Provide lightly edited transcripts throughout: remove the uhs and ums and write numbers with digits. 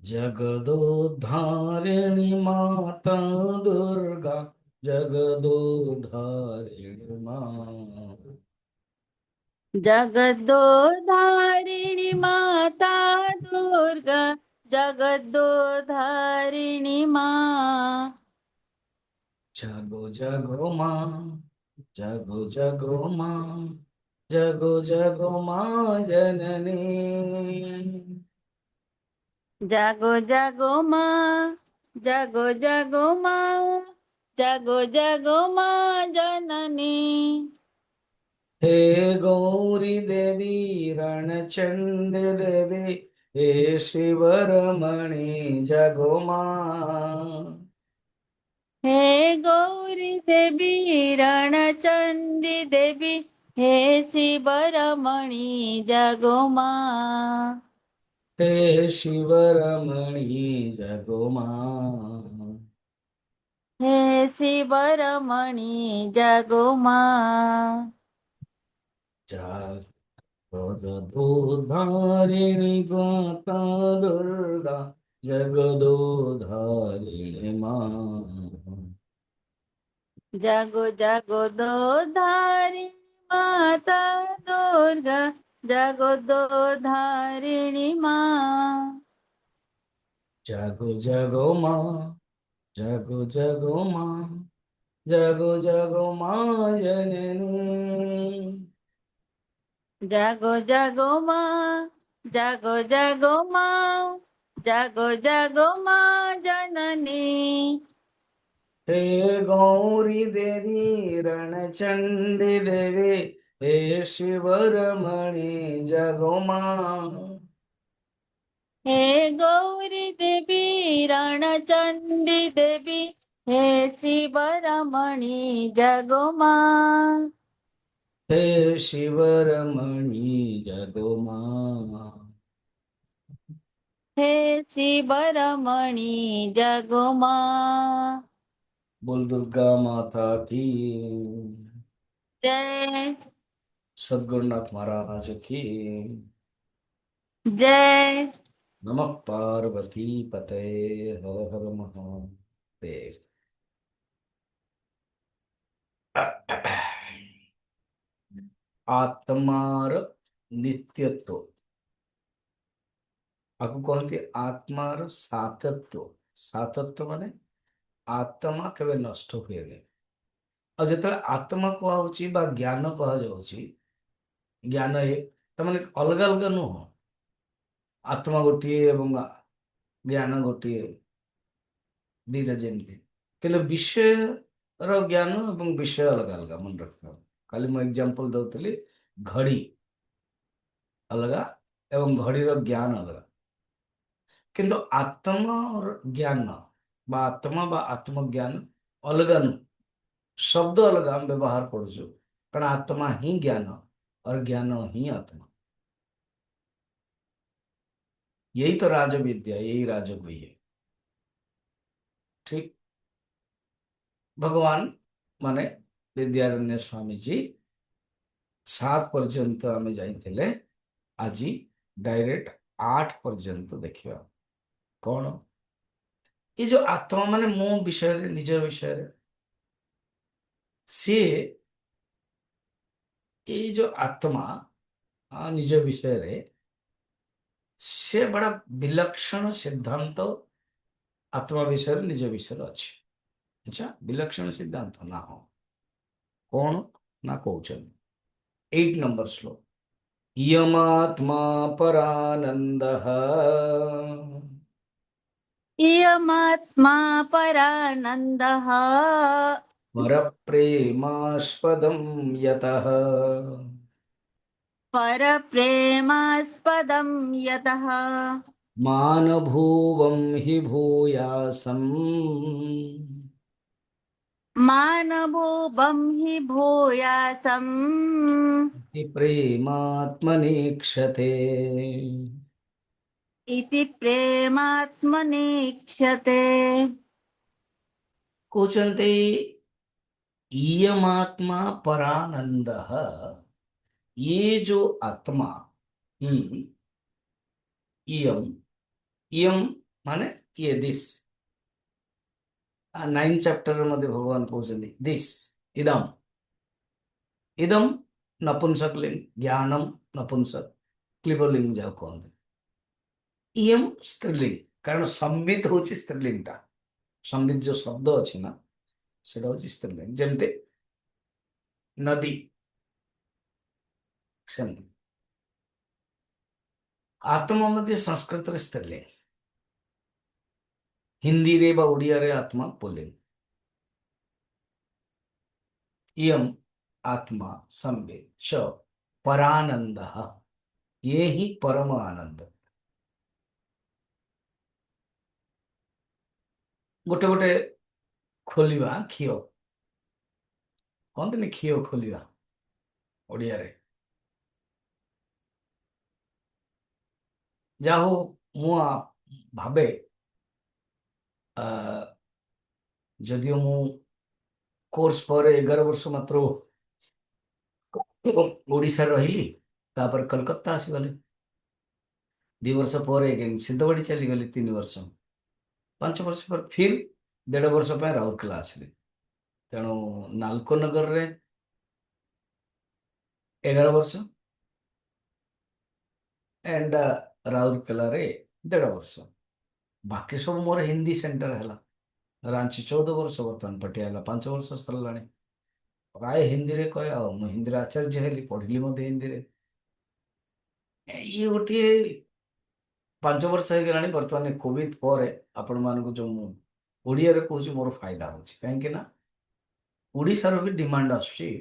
जगदोद्धारिणी माता दुर्गा, जगदोद्धारिणी माँ। जगदोधारिणी माता दुर्गा, जगदोधारिणी माँ। जगो जगो माँ, जगो जगो माँ, जगो जगो माँ जननी। जागो जागो माँ, जागो जागो माँ, जागो जागो माँ जननी। हे गौरी देवी रणचंड देवी, हे शिवरमणि जगो माँ। हे गौरी देवी रणचंडी देवी, हे शिवरमणि जागो माँ। हे शिवरमणि जगो माँ। हे शिवरमणि जागो माँ। जगदोधारिणी माता दुर्गा, जगदोधारिणी माँ। जागो जागो दो धारिणी माता दुर्गा, जागो दो धारिणी माँ। जगो जगो माँ, जगो जगो माँ, जगो जगो माँ जननी। जागो जागो माँ, जागो जागो माँ, जागो जागो माँ जननी। हे गौरी देवी रणचंडी देवी, हे शिवरमणि जगो माँ। हे गौरी देवी रणचंडी देवी, हे शिवरमणि जागो माँ। हे शिवरमणि जगो माँ। हे शिवरमणि जागो माँ। बोल दुर्गा माता की, जय सद्गुरुनाथ महाराज की। जय। नमः पार्वती पते, हर हर महादेव। आत्मार नित्यत्व, आपको कहते आत्मार सातत्व। सातत्व माने आत्मा केवे नष्ट हुए नहीं। और जिते आत्मा कहुची बा ज्ञान कह जाउची, ज्ञान एक तमाने अलग अलग नुह। आत्मा गोटे एवं ज्ञान गोटे, दीटा जमती कि विषय रो ज्ञान एवं विषय अलग अलग मन रखता। खाली मु एग्जांपल दउतली, घड़ी अलग एवं घड़ी रो ज्ञान अलग। किंतु आत्मा और ज्ञान बा आत्मा बा आत्मज्ञान अलग नु। शब्द अलग हम व्यवहार करूँ, कारण आत्मा ही ज्ञान और ज्ञान ही आत्मा। यही तो राजविद्या, यही राजगुह्य है। ठीक। भगवान माने विद्यारण्य स्वामी जी 7 पर्यंत आम जाइले, आज डायरेक्ट 8 पर्यंत देखिए कौन ये जो आत्मा माने मो विषय रे, निज विषय रे, सी ये जो आत्मा निज विषय रे, से बड़ा विलक्षण सिद्धांत आत्मा विषय रे, निज विषय रे अच्छी। अच्छा, विलक्षण सिद्धांत ना हो कौन ना कौचन 8 नंबर श्लोक। यमात्मा परानंदः, इयमात्मा परानन्दः, परप्रेमास्पदं यतः, परप्रेमास्पदं यतः, मानभुवं हि भूयासम्, मानभूपं हि भूयासम्, इति प्रेमात्मनीक्षते। इति प्रेमात्मनीक्षते। कोचन्ते इयमात्मा परानंदः, ये जो आत्मा, हम्म इयम इयम माने ये दिस 9 चैप्टर मध्ये भगवान कहते दिस इदम इदम नपुंसक लिंग ज्ञानम नपुंसक क्लिबलिंग जाओ कहते इयम स्त्रीलिंग कारण संबित हूँ स्त्रीलिंग टा संबित जो शब्द अच्छी ना सेटा हूँ स्त्रीलिंग जमते नदी सेमती आत्मा मध्य संस्कृत रे स्त्रीलिंग हिंदी रे बा ओडिया रे आत्मा पुल्लिंग इयम आत्मा संबित च परानंद ये ही परम आनंद गोटे गोटे खोलिबा खियो कहते खियो खोलिबा ओडिया रे जा हो मु भाबे जदियो मु कोर्स पर 11 वर्ष मात्र ओडिशा रही तापर कलकत्ता आसीगली 2 वर्ष पर सिद्धगढ़ी चलीगली 3 वर्ष 5 वर्ष पर फिर 1.5 वर्ष पर राउरकेला आसली तेणु नालको नगर रे 11 वर्ष एंड राउरकेला रे 1.5 वर्ष बाकी सब मोर हिंदी सेंटर है रांची 14 वर्ष बर्तमान पटियाला 5 वर्ष सरला प्राय हिंदी रे कहे मु हिंदी आचार्य हेली पढ़िली हिंदी रे ये गोटे 5 वर्ष हो गलानी बर्तमान कोविड पर आपण मानक जो ओडिया रे कहूँ मोर फायदा होची कहीं ना ओडिशार भी डिमांड आसुची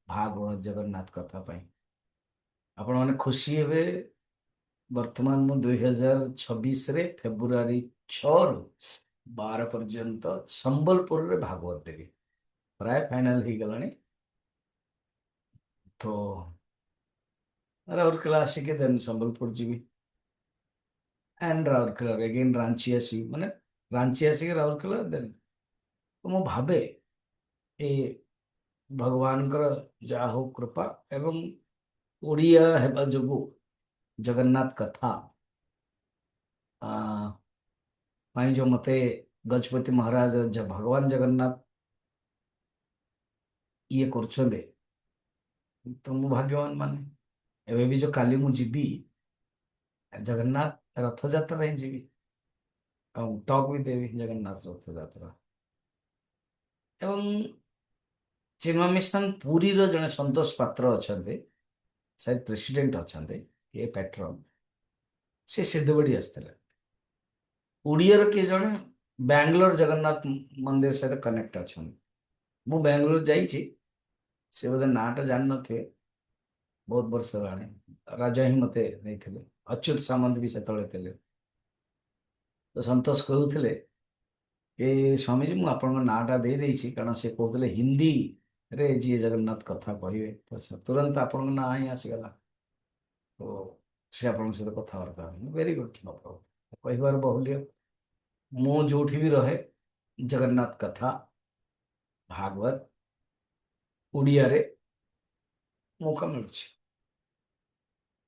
भागवत जगन्नाथ कथा पाई आपण माने खुशी हेबे वर्तमान मु 2026 रे फेब्रुआरी 6 रु 12 पर्यंत संबलपुर रे भागवत देवी प्राय फाइनल हो गलानी तो राउरकेला आसिके देन संबलपुर जीवी एंड राउरकेला अगेन रांची आसी माने रांची आसिके राउरकेला देन तो मु भाबे ए भगवान जा हो कृपा एवं ओडिया हेबा जोगु जगन्नाथ कथा पाई जो मते गजपति महाराज भगवान जगन्नाथ ये कर तो मु भाग्यवान माने एवं भी जो काली मु जीवी जगन्नाथ रथ यात्रा ही जीवी टॉक भी देवी जगन्नाथ रथ यात्रा एवं चिन्मा मिशन पुरी रो जने संतोष पात्र अच्छा शायद प्रेसिडेंट अच्छा ये पैट्रन से सिद्धगढ़ी आसते ओडिया किए जड़े बैंगलोर जगन्नाथ मंदिर सहित कनेक्ट अच्छा मु बैंगलोर जाइए से बोधे नाटा जान थे बहुत वर्ष होगा राजा ही मत नहीं अच्युत सामंत भी से तो संतोष कहते कि स्वामी जी मुझे आपण नाटा दे देछि कारण से कहते हिंदी रे जी जगन्नाथ कथा कहे तो तुरंत आपण ना ही आसीगला तो से आप सहित कथबार्ता वेरी गुड नो प्रॉब्लम कहबार बहुल्य मु जो भी रहे जगन्नाथ कथा भागवत ओडिया रे मौका मिलूँ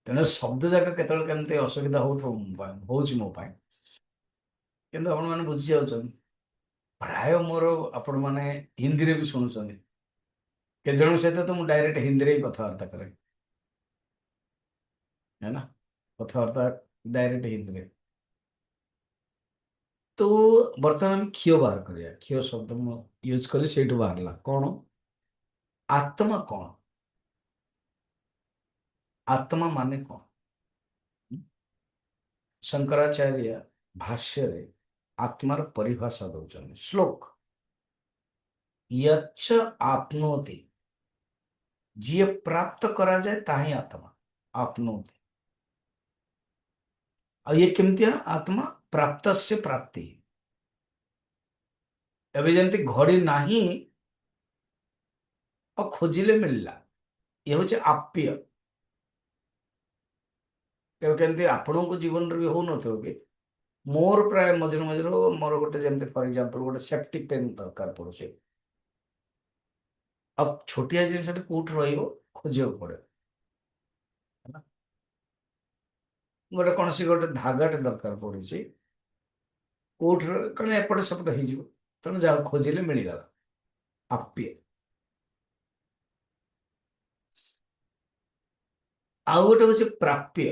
तेणु शब्द जाक केमती असुविधा हो मो कि आपण मैंने बुझी जाऊँ प्राय मोर आपण मैंने हिंदी रे भी शुणुं के जन सहित तो मुझे डायरेक्ट हिंदी रे ही कथबार्ता करे है ना कथबार्ता डायरेक्ट हिंदी रे तो बर्तमान आम क्षीय बाहर करिया क्षीय शब्द मु यूज कली से बाहर कौन आत्मा कौन आत्मा माने कौन शंकराचार्य भाष्य रे आत्मार परिभाषा दौरान श्लोक यच्च आपनोति जी प्राप्त करा जाए ताही आत्मा आपनोति और ये केमती आत्मा प्राप्त से प्राप्ति एवं जमती घड़ी नाही और खोजिले मिलला ये हूँ आप्य केमती आपण को जीवन भी हो न कि मोर प्राय मझे मझे मोर गोटे जमती फॉर एग्जांपल गोटे सेफ्टी पेन दरकार पड़े अब छोटिया जिन कौट रोज पड़े गोटे कौन सी गोटे धागाटे दरकार पड़ुଛି କୋଉଠି କଣ ଏପଟେ ସେପଟେ ହେଇଯିବ, ତେଣୁ ଯାହା ଖୋଜିଲେ ମିଳିଗଲା। ଆପ୍ୟ। ଆଉ ଗୋଟେ ହଉଛି ପ୍ରାପ୍ୟ।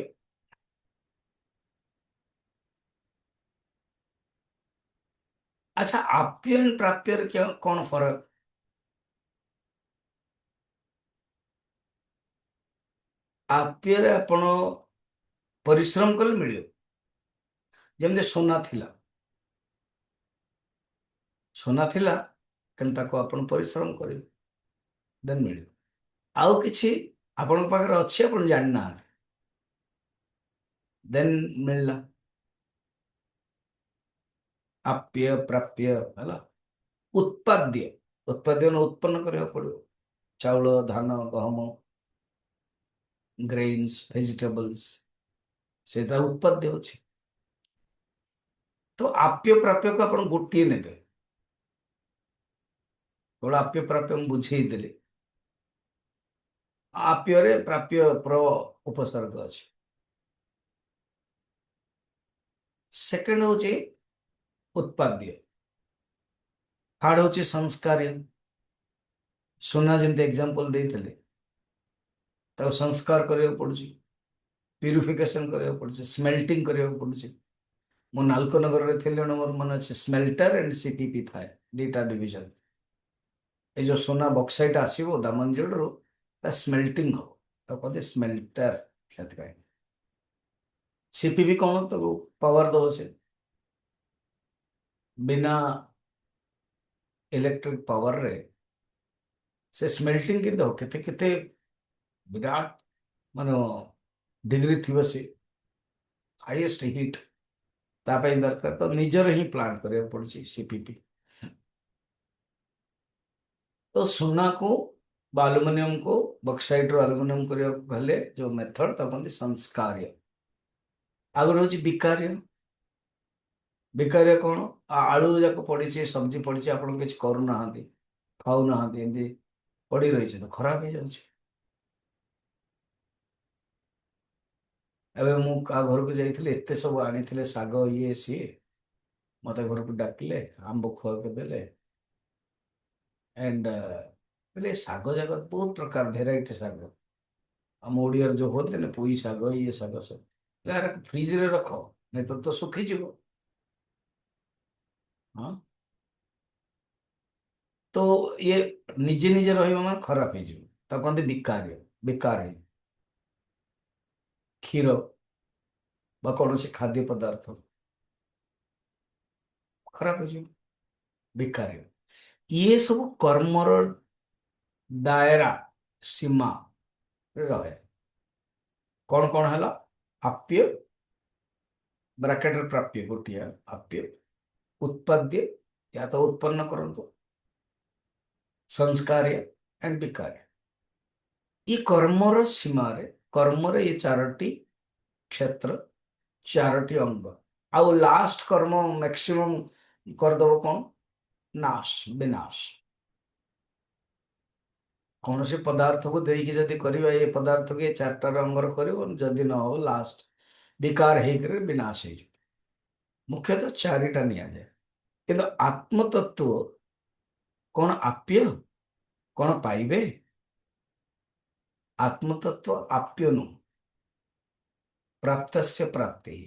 ଆଚ୍ଛା, ଆପ୍ୟ and ପ୍ରାପ୍ୟରେ କଣ ଫରକ? ଆପ୍ୟରେ ଆପଣ ପରିଶ୍ରମ କଲେ ମିଳିବ। ଯେମିତି ସୁନା ଥିଲା କିନ୍ତୁ ତାକୁ ଆପଣ ପରିଶ୍ରମ କରିବେ, ଦେନ୍ ମିଳିବ। ଆଉ କିଛି ଆପଣଙ୍କ ପାଖରେ ଅଛି, ଆପଣ ଜାଣିନାହାନ୍ତି, ଦେନ୍ ମିଳିଲା। ଆପ୍ୟ ପ୍ରାପ୍ୟ ହେଲା। ଉତ୍ପାଦ୍ୟ। ଉତ୍ପାଦ୍ୟ ଉତ୍ପନ୍ନ କରିବାକୁ ପଡିବ। ଚାଉଳ, ଧାନ, ଗହମ, ଗ୍ରେନ୍ସ, ଭେଜିଟେବଲ୍ସ, ସେଇଟା ଉତ୍ପାଦ୍ୟ ଅଛି। ତ ଆପ୍ୟ ପ୍ରାପ୍ୟକୁ ଆପଣ ଗୋଟିଏ ନେବେ। କେବଳ ଆପ୍ୟ ପ୍ରାପ୍ୟ ମୁଁ ବୁଝେଇଦେଲି। ଆପ୍ୟରେ ପ୍ରାପ୍ୟ ପ୍ର ଉପସର୍ଗ ଅଛି। ସେକେଣ୍ଡ ହଉଛି ଉତ୍ପାଦ୍ୟ। ଥାର୍ଡ ହଉଛି ସଂସ୍କାର୍ୟ। ସୁନା ଯେମିତି ଏକ୍ସାମ୍ପଲ ଦେଇଥିଲେ, ତାକୁ ସଂସ୍କାର କରିବାକୁ ପଡୁଛି, ପ୍ୟୁରିଫିକେସନ କରିବାକୁ ପଡୁଛି, ସ୍ମେଲ୍ଟିଂ କରିବାକୁ ପଡୁଛି। ମୁଁ ନାଲକୋନଗରରେ ଥିଲି, ମୋର ମନେ ଅଛି, ସ୍ମେଲ୍ଟର ଏଣ୍ଡ ସିପିପି ଥାଏ, ଦିଟା ଡିଭିଜନ। ଏ ଯୋଉ ସୁନା ବକ୍ସାଇଟ୍ ଆସିବ ଦାମନଯୋଡରୁ, ତା ସ୍ମେଲ୍ଟିଂ ହବ, ତାକୁ କହନ୍ତି ସ୍ମେଲ୍ଟର। ସେଥିପାଇଁ ସିପିପି କଣ, ତାକୁ ପାୱାର ଦବ ସେ। ବିନା ଇଲେକ୍ଟ୍ରିକ ପାୱାରରେ ସେ ସ୍ମେଲ୍ଟିଂ କେମିତି ହବ? କେତେ କେତେ ବିରାଟ ମାନେ ଡିଗ୍ରୀ ଥିବ, ସେ ହାଇଏଷ୍ଟ ହିଟ୍ ତା ପାଇଁ ଦରକାର। ତ ନିଜର ହିଁ ପ୍ଲାଣ୍ଟ କରିବାକୁ ପଡୁଛି ସିପିପି। ତ ସୁନାକୁ ବା ଆଲୁମିନିୟମକୁ ବକ୍ସାଇଟରୁ ଆଲୁମିନିୟମ କରିବାକୁ ହେଲେ ଯୋଉ ମେଥଡ, ତାକୁ କହନ୍ତି ସଂସ୍କାର୍ୟ। ଆଉ ଗୋଟେ ହଉଛି ବିକାର୍ୟ। ବିକାର୍ୟ କଣ? ଆଳୁ ଯାକ ପଡିଛି, ସବଜି ପଡିଛି, ଆପଣ କିଛି କରୁନାହାନ୍ତି, ଖାଉନାହାନ୍ତି, ଏମିତି ପଡି ରହିଛି, ତ ଖରାପ ହେଇଯାଉଛି। ଏବେ ମୁଁ କାହା ଘରକୁ ଯାଇଥିଲି, ଏତେ ସବୁ ଆଣିଥିଲେ ଶାଗ, ଇଏ ସିଏ, ମତେ ଘରକୁ ଡାକିଲେ, ଆମ୍ବ ଖୁଆକୁ ଦେଲେ, ଏଣ୍ଡ ବୋଲେ ଶାଗ ଯାକ ବହୁତ ପ୍ରକାର ଭେରାଇଟି ଶାଗ, ଆମ ଓଡ଼ିଆର ଯୋଉ ହୁଅନ୍ତି ନା, ପୋଇ ଶାଗ, ଇଏ ଶାଗ ସବୁ। ଫ୍ରିଜରେ ରଖ, ନାଇଁ ତ ଶୁଖିଯିବ। ହଁ, ତ ଇଏ ନିଜେ ନିଜେ ରହିବ ମାନେ ଖରାପ ହେଇଯିବ। ତାକୁ କହନ୍ତି ବିକାର୍ୟ। ବେକାର ହେଇ, କ୍ଷୀର ବା କୌଣସି ଖାଦ୍ୟ ପଦାର୍ଥ ଖରାପ ହେଇଯିବ, ବିକାର୍ୟ। ଇଏ ସବୁ କର୍ମର ଦାୟରା, ସୀମାରେ ରହେ। କଣ କଣ ହେଲା? ଆପ୍ୟ, ବ୍ରାକେଟରେ ପ୍ରାପ୍ୟ ଗୋଟିଏ ଆପ୍ୟ, ଉତ୍ପାଦ୍ୟ, या तो उत्पन्न କରନ୍ତୁ, ସଂସ୍କାର୍ୟ ଏଣ୍ଡ ବିକାର୍ୟ। ଇ କର୍ମର ସୀମାରେ, କର୍ମରେ ଏ ଚାରୋଟି କ୍ଷେତ୍ର, ଚାରୋଟି ଅଙ୍ଗ। ଆଉ ଲାଷ୍ଟ କର୍ମ ମ୍ୟାକ୍ସିମମ୍ କରିଦବ କଣ? ନାଶ, ବିନାଶ। କୌଣସି ପଦାର୍ଥକୁ ଦେଇକି ଯଦି କରିବା, ଏ ପଦାର୍ଥକୁ ଏ ଚାରିଟାର ଅଙ୍ଗର କରିବ, ଯଦି ନ ହବ ଲାଷ୍ଟ ବିକାର ହେଇକରି ବିନାଶ ହେଇଯିବ। ମୁଖ୍ୟତଃ ଚାରିଟା ନିଆଯାଏ। କିନ୍ତୁ ଆତ୍ମତତ୍ଵ କଣ ଆପ୍ୟ? କଣ ପାଇବେ? ଆତ୍ମତତ୍ଵ ଆପ୍ୟ ନୁହଁ, ପ୍ରାପ୍ତସ୍ୟ ପ୍ରାପ୍ତି।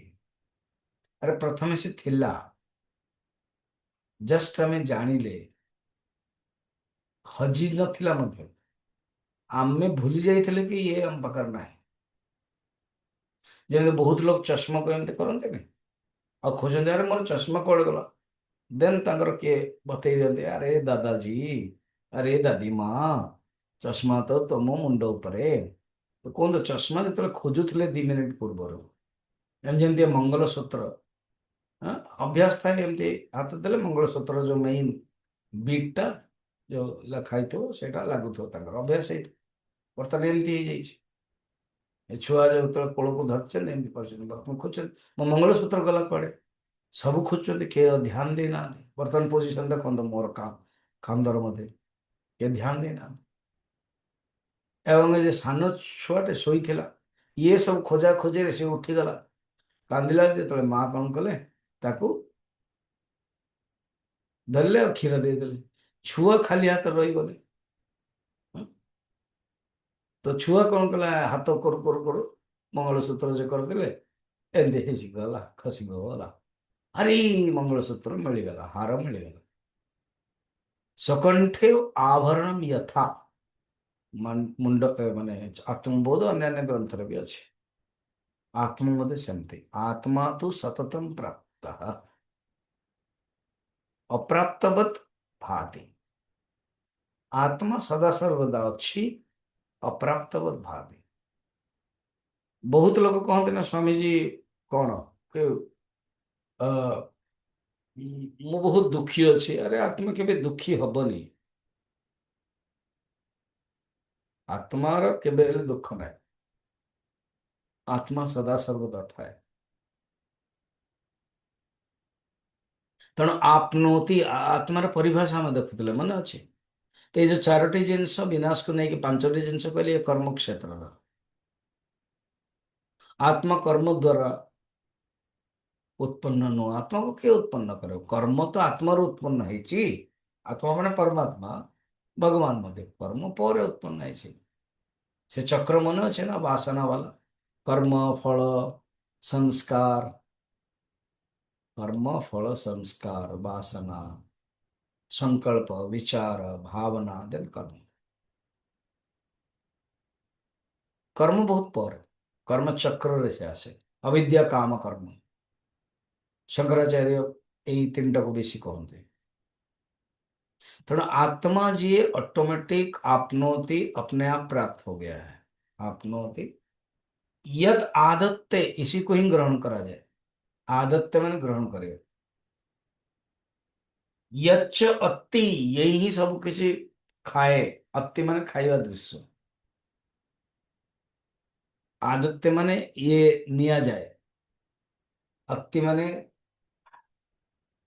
ଆରେ ପ୍ରଥମେ ସେ ଥିଲା, ଜଷ୍ଟ ଆମେ ଜାଣିଲେ, ହଜି ନଥିଲା ମଧ୍ୟ, ଆମେ ଭୁଲି ଯାଇଥିଲେ କି ଇଏ ଆମ ପାଖରେ ନାହିଁ। ଯେମିତି ବହୁତ ଲୋକ ଚଷମାକୁ ଏମିତି କରନ୍ତିନି, ଆଉ ଖୋଜନ୍ତି, ଆରେ ମୋର ଚଷମା କୁଆଡେ ଗଲା? ଦେନ୍ ତାଙ୍କର କିଏ ବତେଇ ଦିଅନ୍ତି, ଆରେ ଦାଦାଜୀ, ଆରେ ଦାଦି ମା, ଚଷମା ତ ତମ ମୁଣ୍ଡ ଉପରେ। ତ କୁହନ୍ତୁ, ଚଷମା ଯେତେବେଳେ ଖୋଜୁଥିଲେ 2 ମିନିଟ ପୂର୍ବରୁ, ଏମିତି ଯେମିତି ମଙ୍ଗଳସୂତ୍ର, ହଁ, ଅଭ୍ୟାସ ଥାଏ, ଏମିତି ହାତ ଦେଲେ ମଙ୍ଗଳସୂତ୍ର ଯୋଉ ମେଇନ୍ ବିଟ୍ ଟା ଯୋଉ ଲେଖା ହେଇଥିବ, ସେଇଟା ଲାଗୁଥିବ, ତାଙ୍କର ଅଭ୍ୟାସ ହେଇଥିବ। ବର୍ତ୍ତମାନ ଏମିତି ହେଇଯାଇଛି, ଏ ଛୁଆ ଯେତେବେଳେ କୋଳକୁ ଧରିଛନ୍ତି, ଏମିତି କରିଛନ୍ତି, ବର୍ତ୍ତମାନ ଖୋଜୁଛନ୍ତି ମୋ ମଙ୍ଗଳସୂତ୍ର ଗଲା କୁଆଡେ। ସବୁ ଖୋଜୁଛନ୍ତି, କିଏ ଧ୍ୟାନ ଦେଇନାହାନ୍ତି। ବର୍ତ୍ତମାନ ପୋଜିସନ ଦେଖନ୍ତୁ, ମୋର କାନ୍ଧର ମଧ୍ୟ କିଏ ଧ୍ୟାନ ଦେଇନାହାନ୍ତି। ଏବଂ ଏ ଯେ ସାନ ଛୁଆଟେ ଶୋଇଥିଲା, ଇଏ ସବୁ ଖୋଜା ଖୋଜିରେ ସେ ଉଠିଗଲା, କାନ୍ଦିଲା ଯେତେବେଳେ ମା କଣ କଲେ, ତାକୁ ଧରିଲେ ଆଉ କ୍ଷୀର ଦେଇଦେଲେ। ଛୁଆ ଖାଲି ହାତରେ ରହିଗଲେ। ହଁ? ତ ଛୁଆ କଣ କଲା, ହାତ କରୁ କରୁ କରୁ ମଙ୍ଗଳସୂତ୍ର ଯେ କରିଦେଲେ, ଏମିତି ହେଇସି ଗଲା, ଖସି ଗଲା। ଆରେ ମଙ୍ଗଳସୂତ୍ର ମିଳିଗଲା, ହାର ମିଳିଗଲା। ସକଣ୍ଠେ ଆଭରଣ ଯଥା, ମୁଣ୍ଡ ମାନେ ଆତ୍ମବୋଧ ଅନ୍ୟାନ୍ୟ ଗ୍ରନ୍ଥରେ ବି ଅଛି। ଆତ୍ମ ମଧ୍ୟ ସେମିତି, ଆତ୍ମା ତୁ ସତତಂ ପ୍ରାପ୍ତ ଅପ୍ରାପ୍ତବତ୍ ଭାତି। ଆତ୍ମା ସଦା ସର୍ବଦା ଅଛି, ଅପ୍ରାପ୍ତବତ୍ ଭାତି। ବହୁତ ଲୋକ କହନ୍ତି ନା ସ୍ୱାମୀଜୀ କଣ କି ଅ, ମୁଁ ବହୁତ ଦୁଃଖୀ ଅଛି। ଆରେ ଆତ୍ମା କେବେ ଦୁଃଖୀ ହବନି। ଆତ୍ମାର କେବେ ହେଲେ ଦୁଃଖ ନାହିଁ। ଆତ୍ମା ସଦା ସର୍ବଦା ଥାଏ। ତେଣୁ ଆପ୍ନୋତି, ଆତ୍ମାର ପରିଭାଷା ଆମେ ଦେଖୁଥିଲେ, ମନେ ଅଛି? ତ ଏଇ ଯୋଉ ଚାରୋଟି ଜିନିଷ ବିନାଶକୁ ନେଇକି ପାଞ୍ଚଟି ଜିନିଷ କହିଲେ, ଏ କର୍ମକ୍ଷେତ୍ରର। ଆତ୍ମା କର୍ମ ଦ୍ୱାରା ଉତ୍ପନ୍ନ ନୁହଁ। ଆତ୍ମାକୁ କିଏ ଉତ୍ପନ୍ନ କରିବ? କର୍ମ ତ ଆତ୍ମାରୁ ଉତ୍ପନ୍ନ ହେଇଛି। ଆତ୍ମା ମାନେ ପରମାତ୍ମା, ଭଗବାନ ମଧ୍ୟ କର୍ମ ପରେ ଉତ୍ପନ୍ନ ହେଇଛି। ସେ ଚକ୍ର ମନେ ଅଛି ନା, ବାସନା ବାଲା? କର୍ମ ଫଳ ସଂସ୍କାର, କର୍ମ ଫଳ ସଂସ୍କାର, ବାସନା, संकल्प, विचार, भावना, देन कर्म। कर्म बहुत पर, कर्म चक्र रे से आसे। अविद्या काम कर्म, शंकराचार्य यही तीन टाको बेसी कहते। तेणु आत्मा जी ऑटोमेटिक आपनोति, अपने आप प्राप्त हो गया है। आपनोति यत आदत्ते, इसी को ही ग्रहण करा जाए। आदत्ते मैंने ग्रहण करे। यच्च अति, यही ही सब किसी खाए। अति माने खाइवा दृश्य। आदत्ते माने ये निया जाए। अति माने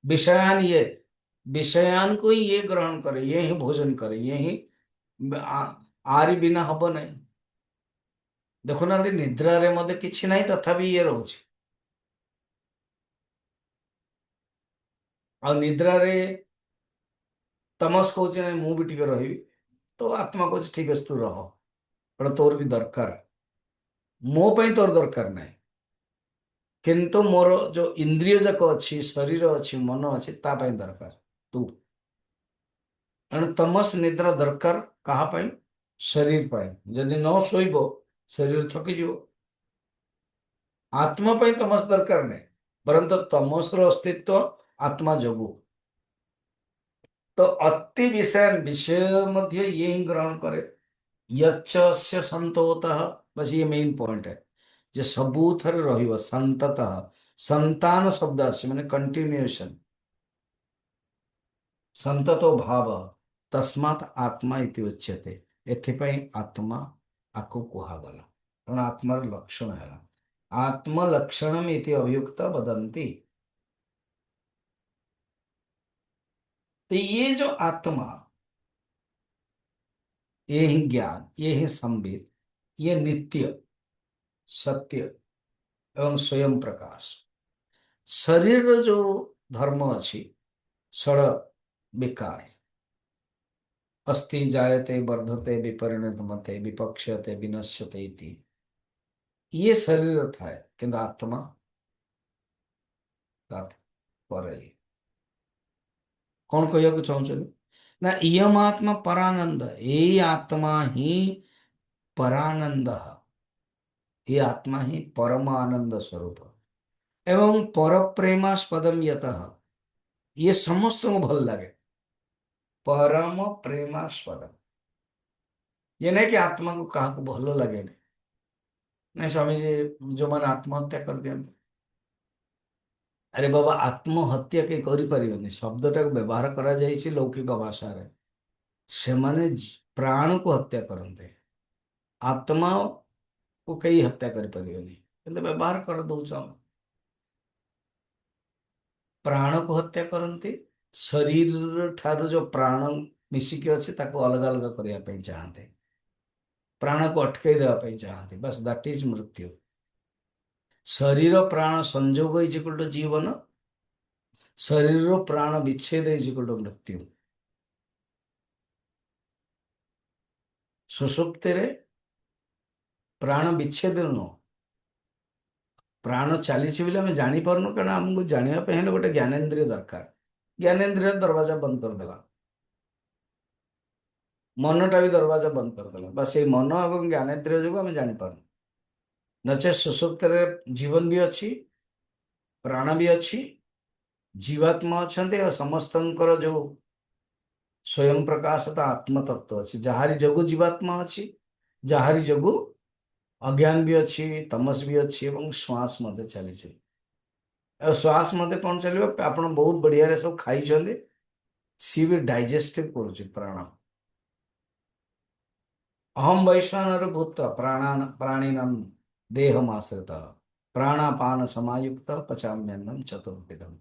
विषयान, ये विषयान को ही ये ग्रहण करे, ये ही भोजन करे, ये ही आरी बिना हब नहीं। देखुना निद्रा रे मध्य किछि नहीं, तथापि ये रोचे। आ निद्रा रे तमस कहूँ नहीं, मु भी टिके रही, तो आत्मा कहूँ ठीक है तू रह, पर तोर भी दरकार, मो ପାଇଁ तोर दरकार नहीं। किंतु मोर जो इंद्रिय जाक अच्छी, शरीर अच्छी, मन अच्छी, ता ପାଇଁ दरकार तू। एणु तमस निद्रा दरकार कहा ପାଇଁ? शरीर ପାଇଁ। जदि न शोइब, शरीर थकिଯିବ। आत्मा ପାଇଁ तमस दरकार नहीं, परंतु तमस रो अस्तित्व आत्मा जोगु। तो अति विषय, विषय मध्य ये ही ग्रहण करे। यच्च अस्य संतोतः, बस ये मेन पॉइंट है, जे सबूथर रहिब संततः। संतान शब्द आसे माने कंटिन्यूएशन, संततो भाव, तस्मात् आत्मा इति उच्यते। एथिपाई आत्मा आको कुहागला। तेणु आत्मार लक्षण है, आत्मलक्षणम इति अभियुक्त वदन्ति। तो ये जो आत्मा, ये ही ज्ञान, ये ही संबित, ये नित्य, सत्य एवं स्वयं प्रकाश। शरीर जो धर्म अच्छी, षड विकार, अस्ति जायते वर्धते विपरिणतमते विपक्ष्यते विनश्यते इति, ये शरीर था है, किंतु आत्मा पर कौन कहू चाहते ना, इयम आत्मा परानंद, यही आत्मा ही परानंद, ये आत्मा ही परम आनंद स्वरूप एवं पर प्रेमास्पदम यतः, ये समस्त को भल लगे। परम प्रेमास्पदम, ये नहीं कि आत्मा को कहा को भल लगे नहीं। नहीं स्वामी जी, जो मैंने आत्महत्या कर दिया, अरे बाबा आत्महत्या के करें, शब्द टाक व्यवहार करा जाइछि लौकिक भाषा रे, से माने प्राण को हत्या करते, आत्मा को कई हत्या करें, किंतु व्यवहार कर दौच। प्राण को हत्या करते, शरीर ठारू जो प्राण मिसिकी अच्छे ताको अलग अलग करने चाहते, प्राण को अटकई देवा चाहते, बस दैट इज मृत्यु। शरीर प्राण संयोग इज इक्वल टू जीवन, शरीर प्राण विच्छेद इज इक्वल टू मृत्यु। सुषुप्ति रे प्राण विच्छेद नुह, प्राण चली बोले जानी पारनु, कारण आमको जानवाई हेल्ले गोटे ज्ञानेन्द्रिय दरकार। ज्ञानेन्द्रिय दरवाजा बंद करदेला, मनटा भी दरवाजा बंद करदेला, बस ये मन और ज्ञानेन्द्रिय जो आम जापर नचे सुसुप्त जीवन भी अच्छी, प्राण भी अच्छी, जीवात्मा अच्छा, समस्त जो स्वयं प्रकाशित आत्म तत्व अच्छी, जहारी जगु जीवात्मा अच्छी, जहारी जगु अज्ञान भी अच्छी, तमस भी अच्छी, एवं श्वास मध्य चली। श्वास मध्य कौन चलो, आप बहुत बढ़िया सब खाई, सी भी डाइजेस्टिव कर प्राण। अहम वैश्वानर भूत प्राणान प्राणिनम देहमाश्रित प्राणापान समायुक्त पचाम्यन्नम चतुर्विधम।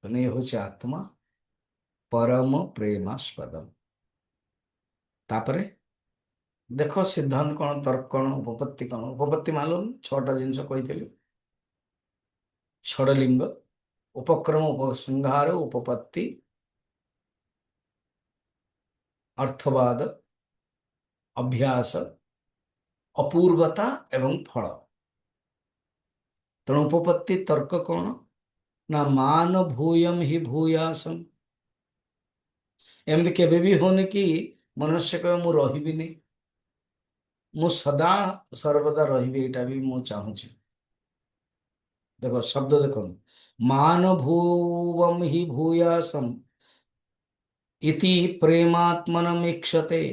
ये हूँ आत्मा परम प्रेमास्पदम। तापरे देख सिद्धांत कौन, तर्क कौन, उपपत्ति कौन। उपपत्ति मालूम छटा जिनस कही, षडलिंग, उपक्रम, उपसंहार, उपपत्ति, अर्थवाद, अभ्यास, अपूर्वता एवं फल। तेणु उपपत्ति तर्क कौन ना मान भूयम ही भूयासम। एमती केबे भी होने कि मनुष्य कहे मु रही, मु सदा सर्वदा रही, यहाँ भी मु चाहूँ। देखो शब्द देखो, मान भूवम ही भूयासम इति प्रेमात्मनम इक्षते।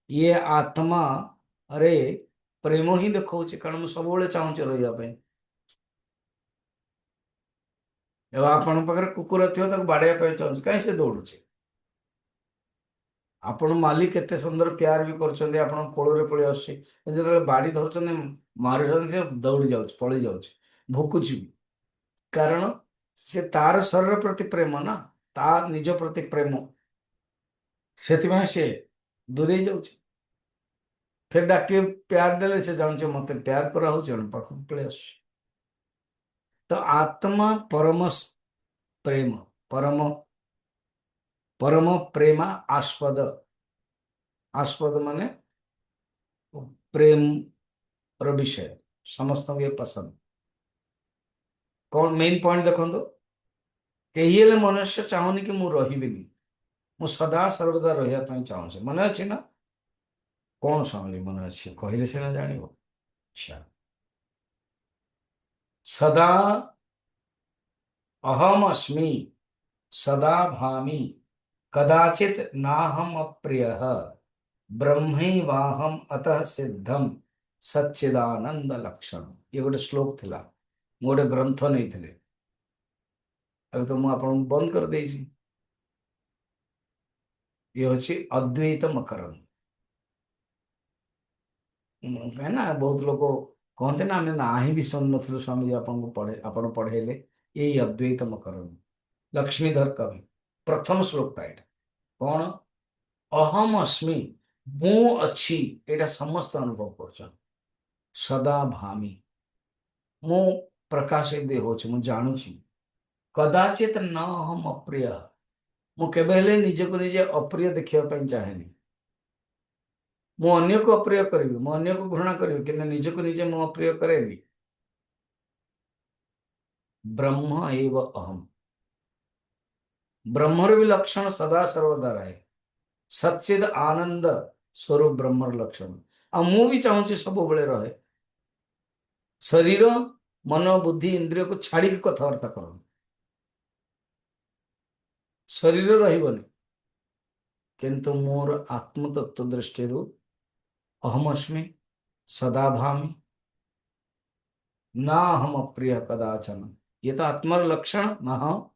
ये आत्मा अरे प्रेम ही देखा, कारण मुझे सब चाहूँ रही। आपण पाखे कुकुर थो बाड़ाई चाहूँ, कहीं से दौड़ू। आपण मालिक केते सुंदर प्यार भी कर कोल पड़े आसो बाड़ी धर मार दौड़ी जा पलि जा भुकुची भी, कारण से तार शरीर प्रति प्रेम ना, तार निज प्रति प्रेम, से दूरे जाऊँ। फिर डाके प्यार देले से जानचे मत प्यार करा पाख पलि आस। तो आत्मा परम प्रेम, परम परम प्रेमा आस्पद। आस्पद माने प्रेम रो विषय, समस्त ये पसंद। कौन मेन पॉइंट देखो, कही मनुष्य चाहूनी कि मुझे रही, मु सदा सर्वदा रही चाहूँ। मन अच्छी ना, कौन समझ मन अच्छी कहले सीना जान। अच्छा, सदा अहम अस्मि, सदा भामि, कदाचित नाहम अप्रिय, ब्रह्मैवाहम अतः सिद्धम सच्चिदानंद लक्षण। ये गोटे श्लोक थिला, गोटे ग्रंथ नहीं थे। अब तो मुझे बंद कर दे। ये हूँ अद्वैत मकरंद। कहे ना बहुत लोग कहते ना, आम ना ही भी सुन नु स्वामी आपको पढ़े, आप पढ़ेले यही अद्वैत मकरंद। लक्ष्मीधर कवि प्रथम श्लोक पाइट कौन, अहम अस्मि, मु अच्छी, एटा समस्त अनुभव कर। सदा भामी, मु प्रकाशित दे हो, जानू। कदाचित न हम अप्रिय, मुझे निज को निजे अप्रिय देखा चाहे। मु अन्य को अप्रिय करी, मु अन्य को घृणा करी, कि निज को निजे मु अप्रिय करेनि। ब्रह्म एव अहम, ब्रह्मर भी लक्षण सदा सर्वदा रहे, सच्चिद आनंद स्वरूप ब्रह्मर लक्षण। आ मु भी चाहूँ सब बेले रहे, शरीर मन बुद्धि इंद्रिय को छाड़ी कथबार्ता कर, शरीर रही, किंतु मोर आत्मतत्व दृष्टि अहम अस्मि, सदा भामी, ना हम अप्रिय कदाचन। ये तो आत्मर लक्षण न,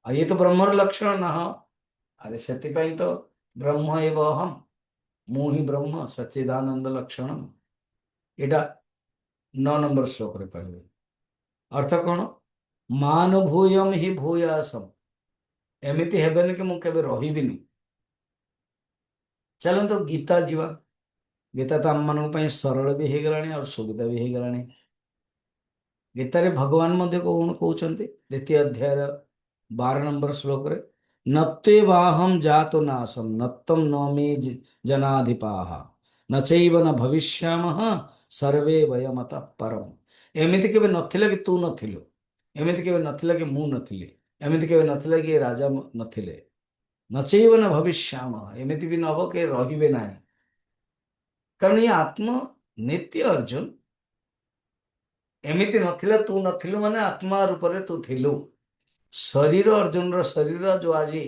ये तो ब्रह्मर लक्षण न। अरे से तो ब्रह्म एव अहम, मु ही ब्रह्म सच्चिदानंद लक्षण। एटा 9 नंबर श्लोक रे कहबे। अर्थ कौन, मानुभूयम ही भूयासम। एमिति हेबेनि कि मु केबे रहिबिनी। चलतो गीता जीवा, गीता तो आम मान सरल भी हो गलानी और सुविधा भी हो गलानी। ଗୀତାରେ ଭଗବାନ ମଧ୍ୟ କଣ କହୁଛନ୍ତି, ଦ୍ୱିତୀୟ ଅଧ୍ୟାୟର 12 ନମ୍ବର ଶ୍ଲୋକରେ, ନତ୍ୱେବାହଂ ଜାତୁ ନାଶଂ ନତ୍ୱଂ ନମେ ଜନାଧିପାଃ ନଚୈବ ନ ଭବିଷ୍ୟାମଃ ସର୍ବେ ବୟମତଃ ପରମ୍। ଏମିତି କେବେ ନଥିଲା କି ତୁ ନଥିଲୁ, ଏମିତି କେବେ ନଥିଲା କି ମୁଁ ନଥିଲି, ଏମିତି କେବେ ନଥିଲା କି ଏ ରାଜା ନଥିଲେ, ନଚୈବ ନ ଭବିଷ୍ୟାମଃ, ଏମିତି ବି ନ ହବ କି ରହିବେ ନାହିଁ। କାରଣ ଏ ଆତ୍ମ ନିତ୍ୟ ଅର୍ଜୁନ, ଏମିତି ନଥିଲା ତୁ ନଥିଲୁ ମାନେ ଆତ୍ମା ରୂପରେ ତୁ ଥିଲୁ। ଶରୀର ଅର୍ଜୁନର ଶରୀର ଯୋଉ ଆଜି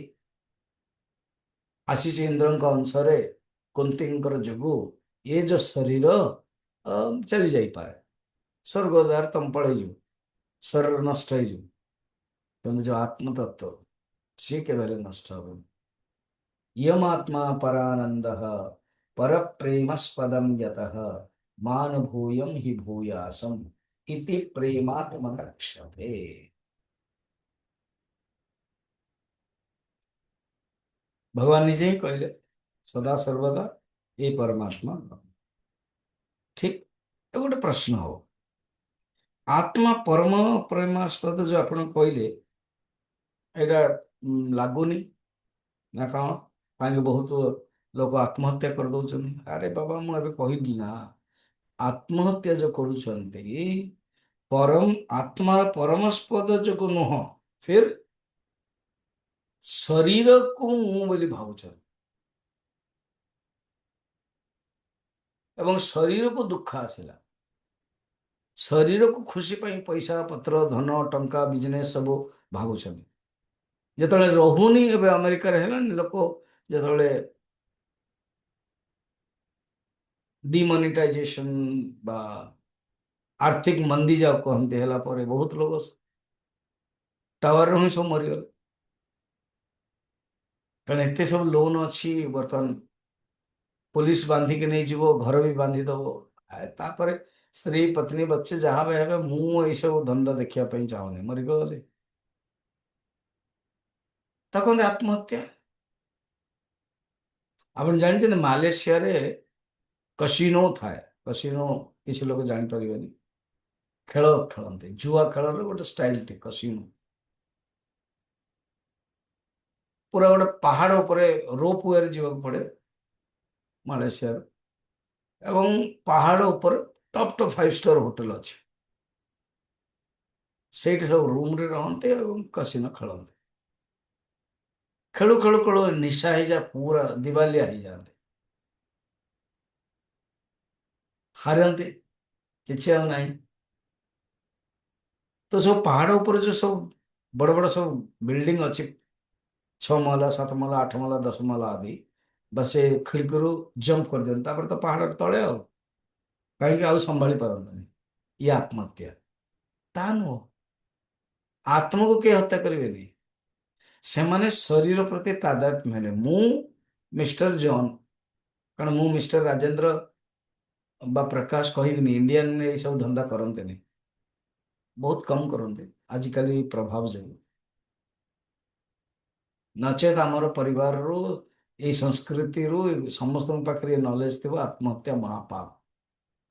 ଆସିଛି ଇନ୍ଦ୍ରଙ୍କ ଅଂଶରେ କୁନ୍ତୀଙ୍କର ଯୋଗୁ, ଏ ଯୋଉ ଶରୀର ଚାଲି ଯାଇପାରେ, ସ୍ୱର୍ଗ ଦ୍ୱାର ତମ ପଳେଇଯିବ, ଶରୀର ନଷ୍ଟ ହେଇଯିବ, କିନ୍ତୁ ଯୋଉ ଆତ୍ମତତ୍ଵ ସିଏ କେବେ ହେଲେ ନଷ୍ଟ ହବନି। ଇୟମାତ୍ମା ପରାନନ୍ଦଃ ପରପ୍ରେମସ୍ପଦଂ ୟତଃ ମାନଭୂୟଂ हि ଭୂୟାସଂ ଇତି ପ୍ରେମାତ୍ମରକ୍ଷତେ। ଭଗବାନ ନିଜେ ହିଁ କହିଲେ ସଦା ସର୍ବଦା ଏ ପରମାତ୍ମା। ଠିକ, ଏ ଗୋଟେ ପ୍ରଶ୍ନ ହବ, ଆତ୍ମା ପରମ ପ୍ରେମାସ୍ପଦ ଯୋଉ ଆପଣ କହିଲେ, ଏଇଟା ଲାଗୁନି ନା କଣ? କାହିଁକି ବହୁତ ଲୋକ ଆତ୍ମହତ୍ୟା କରିଦଉଛନ୍ତି। ଆରେ ବାବା, ମୁଁ ଏବେ କହିଲି ନା, ଆତ୍ମହତ୍ୟା ଯୋଉ କରୁଛନ୍ତି ପରମ ଆତ୍ମାର ପରମସ୍ପଦ ଯୋଗୁ ନୁହଁ, ଫିର ଶରୀରକୁ ମୁଁ ବୋଲି ଭାବୁଛନ୍ତି ଏବଂ ଶରୀରକୁ ଦୁଃଖ ଆସିଲା, ଶରୀରକୁ ଖୁସି ପାଇଁ ପଇସା ପତ୍ର ଧନ ଟଙ୍କା ବିଜନେସ ସବୁ ଭାବୁଛନ୍ତି। ଯେତେବେଳେ ରହୁନି, ଏବେ ଆମେରିକାରେ ହେଲାନି, ଲୋକ ଯେତେବେଳେ डिमोनेटाइजेशन बा आर्थिक मंदी जाओ कहते ହେଲା ପରେ ବହୁତ ଲୋକ ଟାୱାର ହିଁ ସବୁ ମରିଗଲେ। କାରଣ ଏତେ ସବୁ ଲୋନ ଅଛି, ବର୍ତ୍ତମାନ पुलिस बांधिକି ନେଇଯିବ, ଘର ବି ବାନ୍ଧିଦବ। ତାପରେ ସ୍ତ୍ରୀ ପତ୍ନୀ ବच्चे ଯାହା ବି ହେବେ, ମୁଁ ଏଇସବୁ ଧନ୍ଦା ଦେଖିବା ପାଇଁ ଚାହୁଁନି, ମରିଗଲେ। ତାକୁ କହନ୍ତି ଆତ୍ମହତ୍ୟା। ଆପଣ ଜାଣିଛନ୍ତି ମାଲେସିଆରେ କସିନୋ ଥାଏ, କସିନୋ କିଛି ଲୋକ ଜାଣିପାରିବେନି, ଖେଳ ଖେଳନ୍ତି, ଜୁଆ ଖେଳର ଗୋଟେ ଷ୍ଟାଇଲଟେ କସିନୋ। ପୁରା ଗୋଟେ ପାହାଡ ଉପରେ ରୋପ ୱେରେ ଯିବାକୁ ପଡେ ମାଲେସିଆର, ଏବଂ ପାହାଡ ଉପରେ ଟପ୍ ଟପ୍ 5 ଷ୍ଟାର ହୋଟେଲ ଅଛି, ସେଇଠି ସବୁ ରୁମରେ ରହନ୍ତି ଏବଂ କସିନୋ ଖେଳନ୍ତି। ଖେଳୁ ଖେଳୁ ଖେଳୁ ନିଶା ହେଇଯା, ପୁରା ଦିବାଲିଆ ହେଇଯାଆନ୍ତି, ହାରନ୍ତି, କିଛି ଆଉ ନାହିଁ। ତ ସବୁ ପାହାଡ ଉପରେ ଯୋଉ ସବୁ ବଡ ବଡ ସବୁ ବିଲ୍ଡିଂ ଅଛି, 6 ମହଲା 7 ମହଲା 8 ମହଲା 10 ମହଲା ଆଦି, ବା ସେ ଖିड़କିରୁ ଜମ୍ପ କରିଦିଅନ୍ତି, ତାପରେ ତ ପାହାଡ ତଳେ ଆଉ, କାହିଁକି ଆଉ ସମ୍ଭାଳି ପାରନ୍ତିନି। ଇଏ ଆତ୍ମହତ୍ୟା। ତା ନୁହଁ, ଆତ୍ମକୁ କେହି ହତ୍ୟା କରିବେନି, ସେମାନେ ଶରୀର ପ୍ରତି ତାଦାତ୍ମ୍ୟ ହେଲେ। ମୁଁ ମିଷ୍ଟର ଜନ୍, କାରଣ ମୁଁ ମିଷ୍ଟର ରାଜେନ୍ଦ୍ର ବା ପ୍ରକାଶ କହିବିନି, ଇଣ୍ଡିଆନ ଏଇ ସବୁ ଧନ୍ଦା କରନ୍ତିନି, ବହୁତ କମ କରନ୍ତି ଆଜିକାଲି ପ୍ରଭାବ ଯୋଗୁଁ। ନଚେତ ଆମର ପରିବାରରୁ, ଏଇ ସଂସ୍କୃତିରୁ ସମସ୍ତଙ୍କ ପାଖରେ ନଲେଜ ଥିବ ଆତ୍ମହତ୍ୟା ମହାପାପ,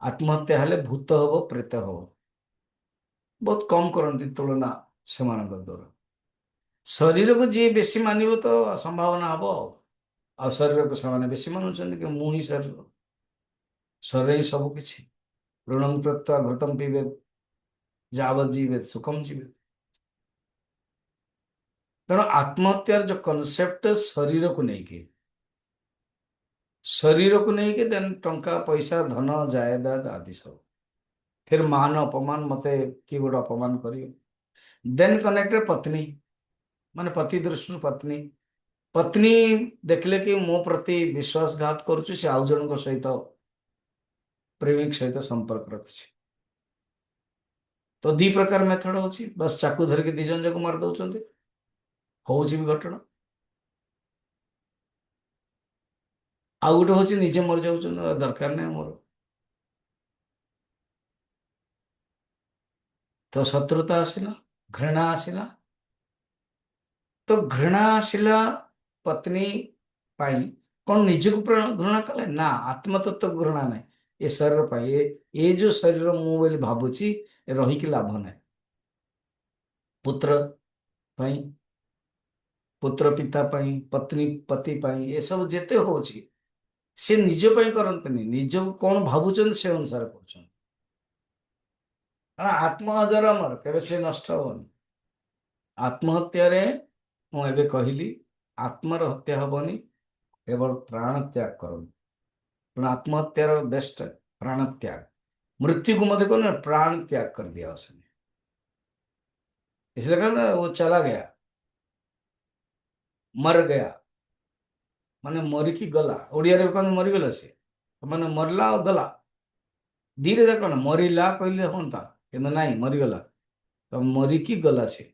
ଆତ୍ମହତ୍ୟା ହେଲେ ଭୂତ ହବ, ପ୍ରେତ ହବ। ବହୁତ କମ କରନ୍ତି ତୁଳନା ସେମାନଙ୍କ ଦ୍ୱାରା। ଶରୀରକୁ ଯିଏ ବେଶୀ ମାନିବ ତ ସମ୍ଭାବନା ହବ ଆଉ ଶରୀରକୁ ସେମାନେ ବେଶୀ ମାନୁଛନ୍ତି କି ମୁଁ ହିଁ ଶରୀର, ଶରୀର ହିଁ ସବୁ କିଛି। ଋଣଂ କୃତ୍ୱା ଘୃତଂ ପିବେତ୍ ଯାବତ୍ ଜୀବେତ୍ ସୁଖଂ ଜୀବେତ୍। ତେଣୁ ଆତ୍ମହତ୍ୟାର ଯୋଉ କନସେପ୍ଟ, ଶରୀରକୁ ନେଇକି ଦେନ୍ ଟଙ୍କା ପଇସା ଧନ ଜାୟଦାଦ ଆଦି ସବୁ, फिर मान अपमान, मते किए गोटे अपमान करियो। देन कनेक्टेड पत्नी, माने पति दृष्टि पत्नी, पत्नी देखले कि मो प्रति विश्वासघात करुच्ची, से आउ जन सहित प्रेमिक सहित संपर्क रखुची, तो दी प्रकार मेथड होची, बस चाकू धरिके 2 जन जाक मार दउचंती, होउची भी घटना। आउ गोटे होची निजे मर जाउचन, दरकार नहीं मोर। तो शत्रुता आसिला, घृणा आसिला, तो घृणा आसिला पत्नी पाई, कौन निजक घृणा कले ना, आत्मतत्व घृणा नहीं, ए शरीर पाई ए जो शरीर मु बोली भाबुची रही कि लाभ नहीं। पुत्र पाई, पुत्र पिता पाई, पत्नी पति पाई, ये सब जेते होची से निज पाई करंतनी, निज कौन भाबुचन से अनुसार करछन। कारण आत्मा अजर अमर केबे से नष्ट होनी। आत्महत्या रे मु एबे कहली आत्मार हत्या हबनी, केवल प्राण त्याग करनी। पण आत्महत्यार बेस्ट प्राण त्याग, मृत्यु को मत को ना प्राण त्याग कर दिया उसने। इसलिए कहा ना वो चला गया, मर गया, माने मरिकी गला। ओडिया रे कहते मरीगला से, माने मरला और गला धीरे जाक ना मरिला कहले होता किंतु नहीं मरीगला, तो मरिकी गला से।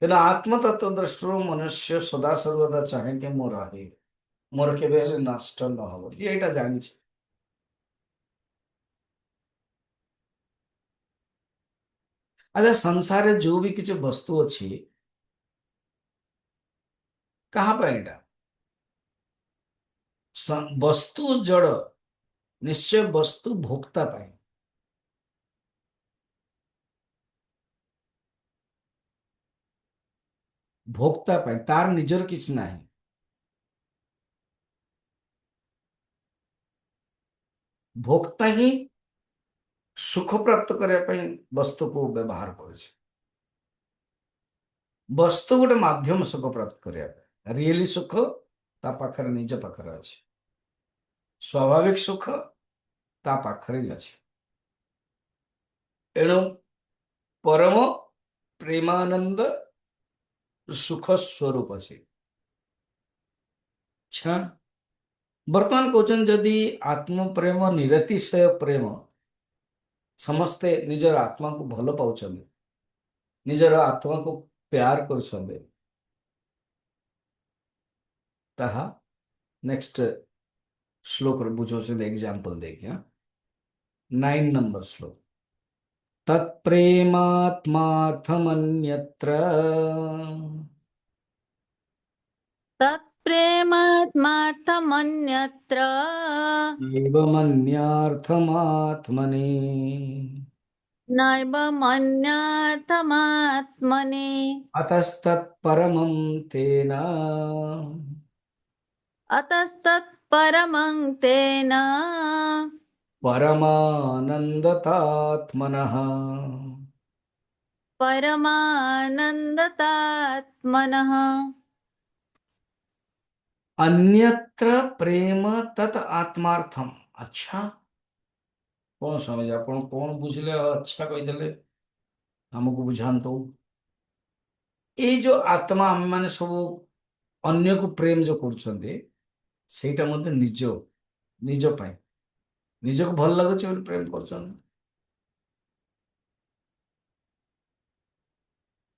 किंतु आत्मतत्व दृष्टि मनुष्य सदा सर्वदा चाहे कि मोर रहे, मोर केबे हेले नष्ट न हो, ये एटा जानि छी। अच्छा संसार रे जो भी किछ वस्तु अछि कहाँ पर एटा वस्तु जड़, निश्चय वस्तु भोक्ता पाए। भोक्ता पाए तार निजर किछ नाही। भोक्ता ही सुख प्राप्त करने ପାଇଁ वस्तु को व्यवहार କରୁଛି। वस्तु गोटे माध्यम सुख प्राप्त करने, रियली सुख ता पाखरे निज पाखरे अछि, स्वाभाविक सुख ता पाखरे ही अछि। एणु परम प्रेमानंद सुख स्वरूप अछि। अच्छा वर्तमान कहते जदि आत्म प्रेम निरतिशय प्रेम समस्ते निजर आत्मा को भल पाउछन्ति, निजर आत्मा को प्यार करुछन्ति, ताहा नेक्स्ट श्लोक बुझौछन्ति एग्जांपल देखिए। 9 नंबर श्लोक। तत्प्रेमात्मार्थमन्यत्र तत्प्रेमात्मार्थमन्यत्र एवमन्यार्थमात्मने नैव मन्यार्थमात्मने। अतस्तत्परमं तेन अतस्तत्परमं तेन परमानन्दतात्मनः परमानन्दतात्मनः। अन्यत्र प्रेम तत् आत्मार्थम। अच्छा कौन समझ आपण कौन बुझले अच्छा कहीदेले हमको बुझातो। ये जो आत्मा आम माने सब अन्य को प्रेम जो करछन्ते सेटा मते निज निज पाए निज को भल लागुचे बोली प्रेम करछन्ते।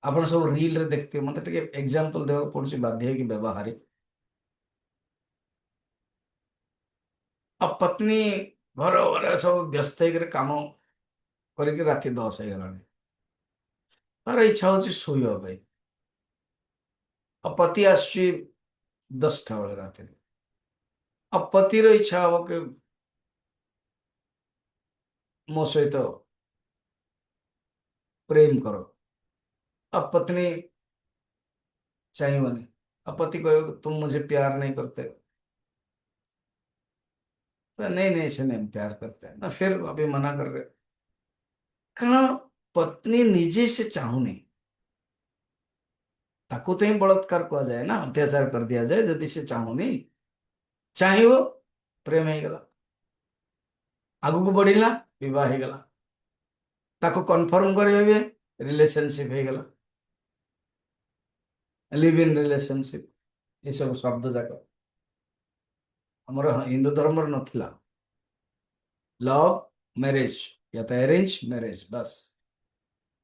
आपण सब रील रे देखते मते टिके एग्जांपल देबा पड़ुची बाध्य है कि व्यवहार। अब पत्नी घर घर सब व्यस्त होकर काम करके राति 10 हो गलानी, तार इच्छा होची सोइबा पाई। अब पति आसुची 10टा बेले राति, अब पतिर इच्छा हम कि मो सहित प्रेम करो, अब पत्नी चाहिए। अब पति कहे कि तुम मुझे प्यार नहीं करते, तो नहीं नहीं ऐसे नहीं प्यार करते हैं ना, फिर अभी मना कर रहे। कारण पत्नी निजे से चाहूनी, ताकू तो ही बलात्कार कहा जाए ना, अत्याचार कर दिया जाए। यदि से चाहूनी चाहिए प्रेम हो गला, आगू को बढ़िला विवाह हो गला, ताको कन्फर्म करे रिलेशनशिप हो गला, लिव इन रिलेशनशिप। ये सब शब्द जाक हमर हिंदू धर्म नथिला। लव मैरिज या तो अरेंज मैरिज, बस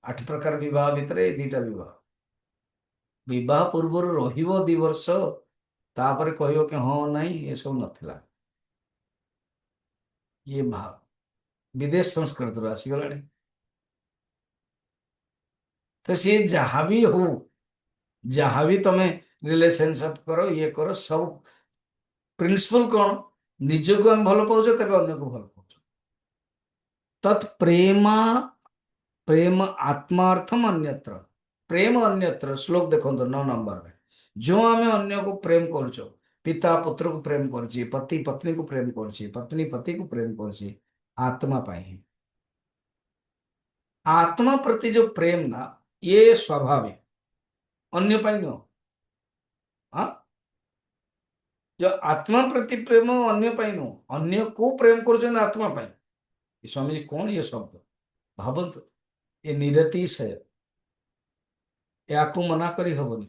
8 प्रकार विवाह भितर ये 2टा विवाह। विवाह पूर्व रहिबो 2 वर्ष तापर कहयो कि हाँ नहीं ये सब नथिला। ये भाव विदेश संस्कृति रो आसीगलानी। तो सी जहाँ भी हो, जहाँ भी तमें रिलेशनशिप करो ये करो, सब प्रिंसिपल कौन ନିଜକୁ ଆମେ ଭଲ ପାଉଛେ ତେବେ ଅନ୍ୟକୁ ଭଲ ପାଉଛୁ। ତତ୍ ପ୍ରେମ ପ୍ରେମ ଆତ୍ମାर्थम ଅନ୍ୟତ୍ର, ପ୍ରେମ ଅନ୍ୟତ୍ର। ଶ୍ଲୋକ ଦେଖନ୍ତୁ 9 ନମ୍ବରରେ। जो ଆମେ ଅନ୍ୟକୁ ପ୍ରେମ କରୁଛୁ, ପିତା ପୁତ୍ରକୁ ପ୍ରେମ କରୁଛି, ପତି ପତ୍ନୀକୁ ପ୍ରେମ କରୁଛି, ପତ୍ନୀ ପତିକୁ ପ୍ରେମ କରୁଛି, आत्मा ପାଇଁ ହିଁ। आत्मा प्रति जो प्रेम ना, ये स्वाभाविक, अन्य ପାଇଁ ନୁହଁ। हाँ, जो आत्मा प्रति प्रेम अन्य ପାଇଁ ନୁହଁ, अन्य को प्रेम କରୁଛନ୍ତି आत्मा ପାଇଁ। ये स्वामी जी कौन ये शब्द भावନ୍ତୁ, ये निरतिशय, याकू मना करी हबनी।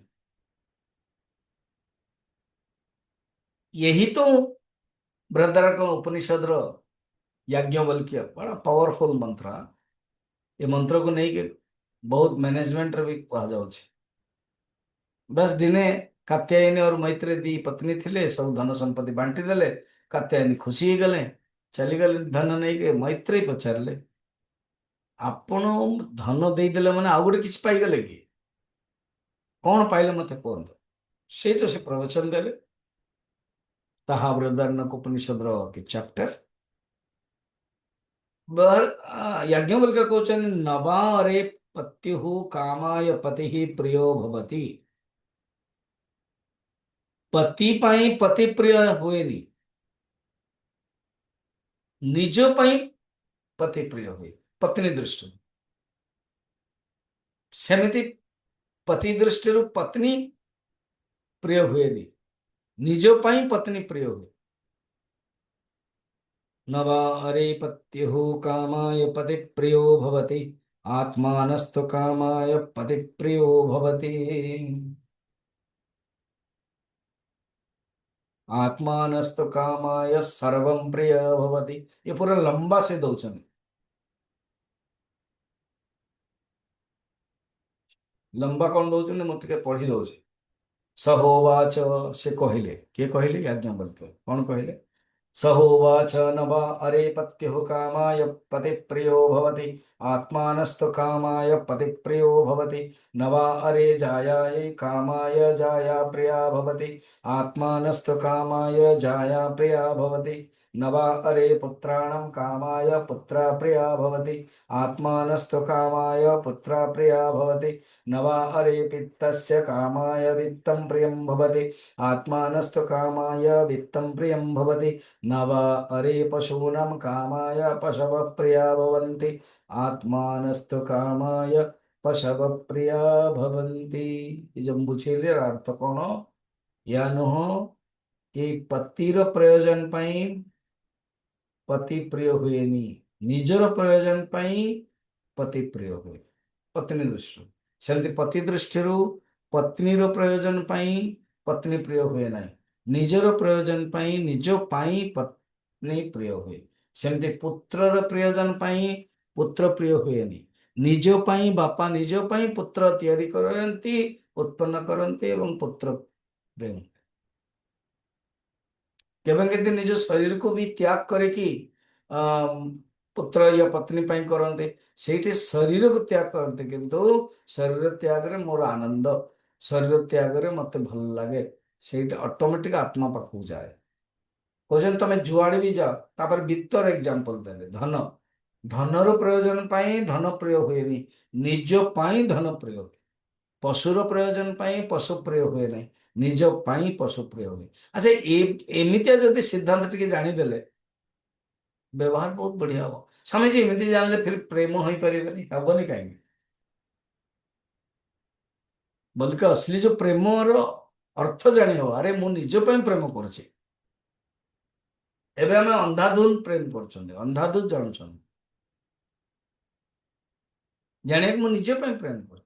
यही तो बृहदारण्यक उपनिषद रो याज्ञवल्क्य बड़ा पावरफुल मंत्र। ये मंत्र को नहीं के बहुत मैनेजमेंट रे भी कहा जाउछि। बस दिने कात्यायनी और मैत्री दी पत्नी थिले, सब धन संपत्ति बांटी देले। कात्यायनी खुशी गले, चली गले धन नहीं के। मैत्री पचारले, आपण धन दे देले माने आउ गोटे किछि पाई गले कि कौन पाइले मते कहंतु। सेटा से प्रवचन देले, ताहा बृहदारण्यक उपनिषद रो कि चैप्टर याज्ञवल्क्य कहउछन नवारे पत्युः कामाय पतिः प्रियो भवति। पति पाई पति प्रिय हुएनी, निज पाई पति प्रिय हुए पत्नी दृष्टि। सेमिति पति दृष्टि पत्नी प्रिय हुएनी, निज पाई पत्नी प्रिय हुए। नवारे पत्युः कामाय पति प्रियो भवति, आत्मानस्तु कामाय पति प्रियो भवति। आत्मानस्तु कामाय सर्वं प्रिय भवति। ये पूरा लंबा से दौचन, लंबा कौन दौचन मुझे पढ़ी दौचे। सहोवाच, से कहले, किए कहले? याज्ञवल्क्य। कौन कहले? सहोवाच न वा अरे पत्युः कामाय पतिप्रियो भवति, आत्मानस्तु कामाय पतिप्रियो भवति। न वा अरे जायायै कामाय जाया प्रिया भवति, आत्मानस्तु कामाय जाया प्रिया भवति। न वा अरे पुत्राणं कामाय पुत्रा प्रिया भवति, आत्मानस्तु कामाय पुत्रा प्रिया भवति। न वा अरे वित्तस्य कामाय वित्तं प्रियं भवति, आत्मानस्तु कामाय वित्तं प्रियं भवति। न वा अरे पशूनां कामाय पशवः प्रिया भवन्ति, आत्मानस्तु कामाय पशवः प्रिया भवन्ति। ये जब बुझेले अर्थ कौन या नुह कि पतिर प्रयोजन पाई पति प्रिय हुएनी, निजर प्रयोजन पाई पति प्रिय हुए पत्नी दृष्टि। सेमती पति दृष्टि पत्नीर प्रयोजन पाई पत्नी प्रिय हुए ना, निजर प्रयोजन पाई निज पाई पत्नी प्रिय हुए। सेमती पुत्रर प्रयोजन पाई पुत्र प्रिय हुएनी, निज पाई बापा निज पाई पुत्र तैयारी करती, उत्पन्न करती एवं पुत्र प्रेम। केवल केते निज शरीर को भी त्याग करे कि पुत्र या पत्नी पाई करते, से शरीर को त्याग करते, किंतु शरीर त्याग रे मोर आनंद, शरीर त्याग रे मते भल लगे, से ऑटोमेटिक आत्मा पाखु जाए। कहते तुम जुआड़े भी जाओ, तापर वित्तर एग्जांपल देले, धन धनर प्रयोजन पाई धन प्रिय हुएनी, निज पाई धन प्रिय हुए। पशुर प्रयोजन पाई पशु प्रिय हुए नहीं, निज पाई पशु प्रिय हुए। अच्छा, एमितिया जदि सिद्धांत टिके जानीदेले व्यवहार बहुत बढ़िया हम। स्वामी जी एमती जानले फिर प्रेम हो पारे हेनी कहीं, बल्कि असली जो प्रेम अर्थ जानी हो, अरे मु निज पे प्रेम करुचे। एबे हमें अंधाधुन प्रेम कर, अंधाधुन जानुन जाने मु निज पे प्रेम कर,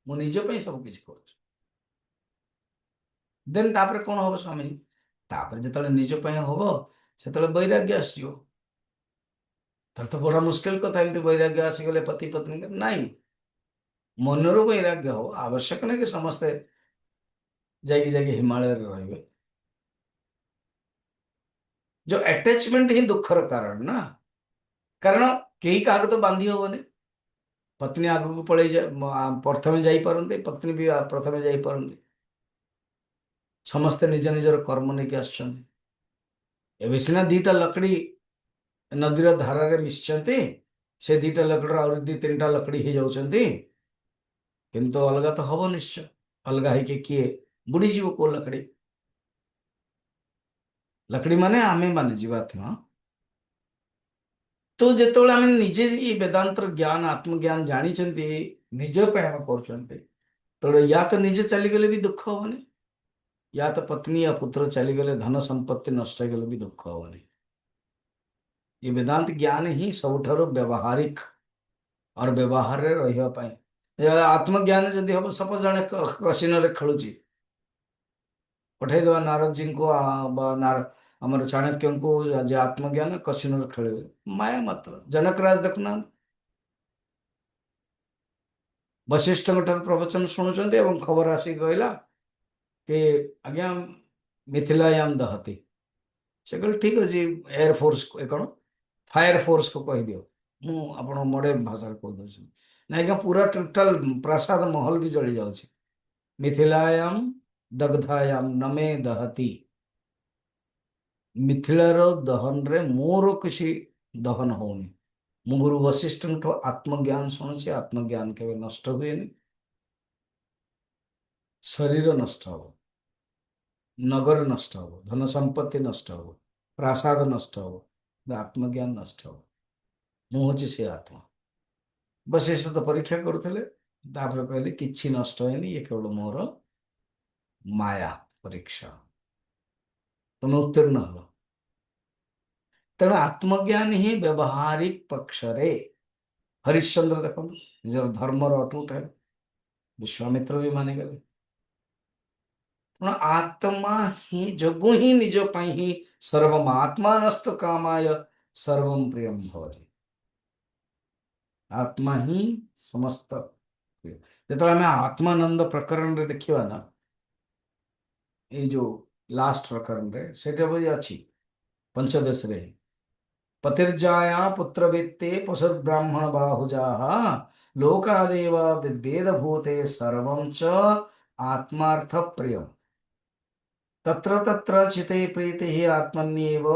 मु निज पे सब किछि कर। देन तापर कौन हम स्वामी जी, तापर जो निज पे हम से वैराग्य आसो। ताल तो बड़ा मुस्किल कथा, एमती वैराग्य आसीगले पति पत्नी नहीं, मनर वैराग्य हो। आवश्यक नहीं कि समस्ते जाइए हिमालय रे। जो अटैचमेंट ही दुखर कारण ना, कारण कई क्या तो बांधी हेनी। पत्नी आग को पलि जाए प्रथम जापरते, पत्नी भी प्रथम जापरते, समस्ते निज निजर कर्म नहीं आस। ଏବେ ସିନା ଦିଟା ଲକଡ଼ି ନଦୀର ଧାରରେ ମିଶିଛନ୍ତି, ସେ ଦିଟା ଲକଡ଼ିର ଆହୁରି ଦି ତିନିଟା ଲକଡ଼ି ହେଇଯାଉଛନ୍ତି, କିନ୍ତୁ ଅଲଗା ତ ହବ ନିଶ୍ଚୟ। ଅଲଗା ହେଇକି କିଏ ବୁଡିଯିବ କୋଉ ଲକଡ଼ି? ଲକଡ଼ି ମାନେ ଆମେ ମାନେ ଜୀବାତ୍ମା। ତ ଯେତେବେଳେ ଆମେ ନିଜେ ଏଇ ବେଦାନ୍ତର ଜ୍ଞାନ ଆତ୍ମଜ୍ଞାନ ଜାଣିଛନ୍ତି, ନିଜ ପାଇଁ ଆମେ କରୁଛନ୍ତି, ତେଣୁ ୟା ତ ନିଜେ ଚାଲିଗଲେ ବି ଦୁଃଖ ହବନି, ୟା ତ ପତ୍ନୀ ୟା ପୁତ୍ର ଚାଲିଗଲେ, ଧନ ସମ୍ପତ୍ତି ନଷ୍ଟ ହେଇଗଲେ ବି ଦୁଃଖ ହବନି। ये वेदांत ज्ञान ही ସବୁଠାରୁ ବ୍ୟବହାରିକ और ବ୍ୟବହାରରେ ରହିବା ପାଇଁ। ଆତ୍ମଜ୍ଞାନ ଯଦି ହବ, ସପୋଜ ଜଣେ କସିନରେ ଖେଳୁଛି, ପଠେଇଦବା ନାରଦଜୀଙ୍କୁ ଆମର ଚାଣକ୍ୟଙ୍କୁ ଯେ ଆତ୍ମଜ୍ଞାନ କସିନରେ ଖେଳିବେ, ମାୟା ମାତ୍ର। ଜନକରାଜ ଦେଖୁନାହାନ୍ତି, ବଶିଷ୍ଠଙ୍କ ଠାରୁ ପ୍ରବଚନ ଶୁଣୁଛନ୍ତି ଏବଂ ଖବର ଆସିକି କହିଲା कि ଆଜ୍ଞା ମିଥିଲାୟାମ ଦହତି। ସେ କହିଲେ ଠିକ ଅଛି, ଏୟାରଫୋର୍ସ କଣ फायर फोर्स को कहीदियो, मु आपण मॉडर्न भाषा कहीदे ना आज्ञा, पूरा टोटाल प्रासाद महल भी जली जाଉଛି। मिथिलायाम दग्धायाम नमे दहती। मिथिलार दहन रे मोर किसी दहन होनी। मु गुरु वशिष्ठ आत्मज्ञान शुणुची, आत्मज्ञान केवे नष्ट हुए, शरीर नष्ट हो, नगर नष्ट हो, धन संपत्ति नष्ट हो, प्रासाद नष्ट हो, आत्मज्ञान नष्ट हो। मु हूँ से आत्मा। वशिष्ठ तो परीक्षा करुले, तापर कहले किछि नष्ट होनी, ये केवल मोर माया परीक्षा, तुम उत्तीर्ण हल। तेणु आत्मज्ञान ही व्यवहारिक पक्ष रे। हरिश्चंद्र देखो निजर धर्मर अटूट है, विश्वामित्र भी मानिगले। तेणु आत्मा ही जगु ही निज पाई ही सर्वम आत्मानस्तु कामाय सर्वम प्रियम भवति। आत्मा ही समस्त प्रिय। जेतବେଳେ ଆମେ आत्मानंद प्रकरण रे देखिबा ना, ये जो लास्ट प्रकरण रे सेटा भी अछि पंचदश रे, पतिर्जाया पुत्रवित्ते पशुर्ब्राह्मण बाहुजाः लोकादेव विद्वेद भूते सर्वं च आत्मार्थ प्रियम तत्र तत्र चिते प्रीतिः आत्मन्येव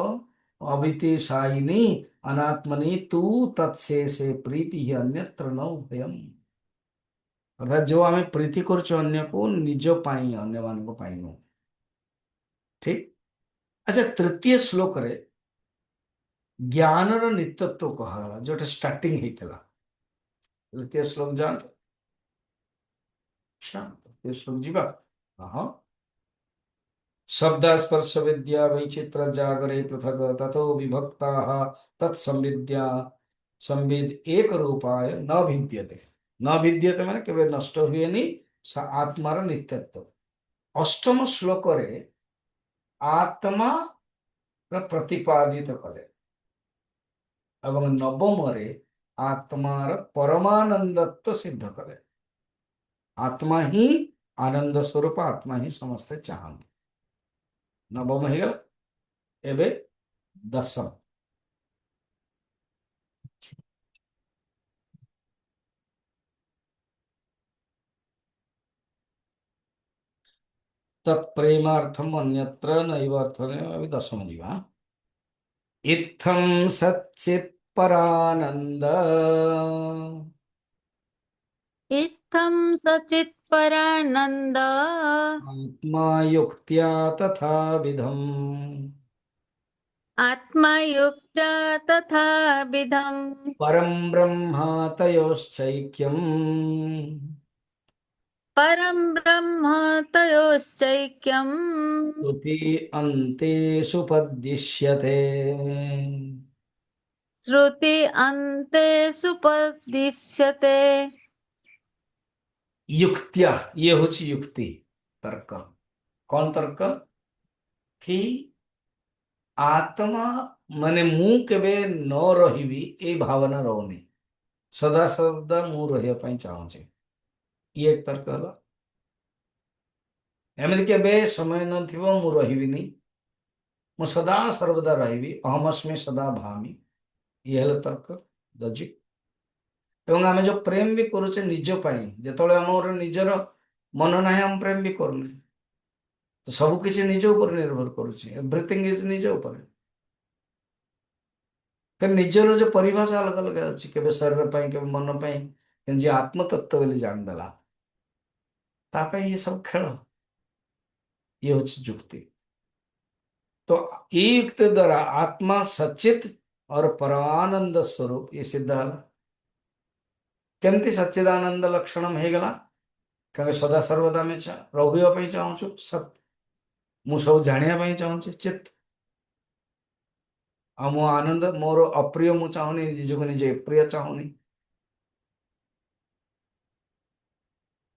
अवितिशायिनी अनात्मनि तू तत्शेषे प्रीतिः अन्यत्र न भयम। अर्थात जो आम प्रीति करछु अन्य को, निज पाई अन्य मान को पाई नु। ठीक। अच्छा, तृतीय श्लोक रे ज्ञानर नित्यत्व कहला, जोटा स्टार्टिंग हेतला। तृतीय श्लोक जानत, शांत तृतीय श्लोक जीवा। हाँ, शब्द स्पर्श विद्या वैचित्र जागरे पृथक ततो विभक्ताः तत्संविद्या संविद एक रूपाय न भिद्यते। न भिद्यते माने केवे नष्ट हुएनी, सा आत्मार नित्यत्व। अष्टम श्लोक रे आत्मा प्रतिपादित कले एवं नवम रे आत्मार परमानंदत्व सिद्ध कले। आत्मा ही आनंद स्वरूप, आत्मा ही समस्ते चाहते। नवम है एबे दशम। तत्प्रेमार्थम अन्यत्र नैव अर्थने अभी दशम जीवा। इत्थं सच्चित् परानंद इत्थं सचित् परानन्द आत्मा युक्त्या तथा विधम् आत्मयुक्ता तथा विधम् परं ब्रह्म तयोश्चैक्यम् परं ब्रह्म तयोश्चैक्यम् श्रुति अन्ते सुपदिश्यते। श्रुति अन्ते सुपदिश्यते। युक्त्या, ये होची युक्ति, तर्क। कौन तर्क? कि आत्मा माने मु केबे न रहिबी ए भावना रहनी, सदा सर्वदा मु रहिया पई चाहूचे, ये एक तर्क हला। एमति केबे समय न थिबो मु रहिबिनी, मु सदा सर्वदा रहिबी, अहमस्मि सदा भामि, ये हला तर्क लॉजिक। एवं आमे जो प्रेम भी करूचे निज पाई, जेतବେଳେ हमर निजर मन नाही हम प्रेम भी करूने, तो सब किसी निज ऊपर निर्भर करूचे, एवरीथिंग इज निज ऊपर। फिर निजर जो परिभाषा अलग अलग अच्छी, केबे शरीर पाई केबे मन पाई, जे आत्मतत्व बोली जानदेला ता ପାଇଁ ये सब खेल, ये हूँ जुक्ति। तो ये युक्ति द्वारा आत्मा सचित और परमानंद स्वरूप ये सिद्ध है। केमती सच्चिदानंद लक्षण ହେଇଗଲା, कहे सदा सर्वदा में रहिବା ପାଇଁ चाहूछु सत, मु सब जानिया ପାଇଁ चाहूछि चित, आ मो आनंद मोर अप्रिय मु चाहूनी, निजको निजे प्रिय चाहूनी।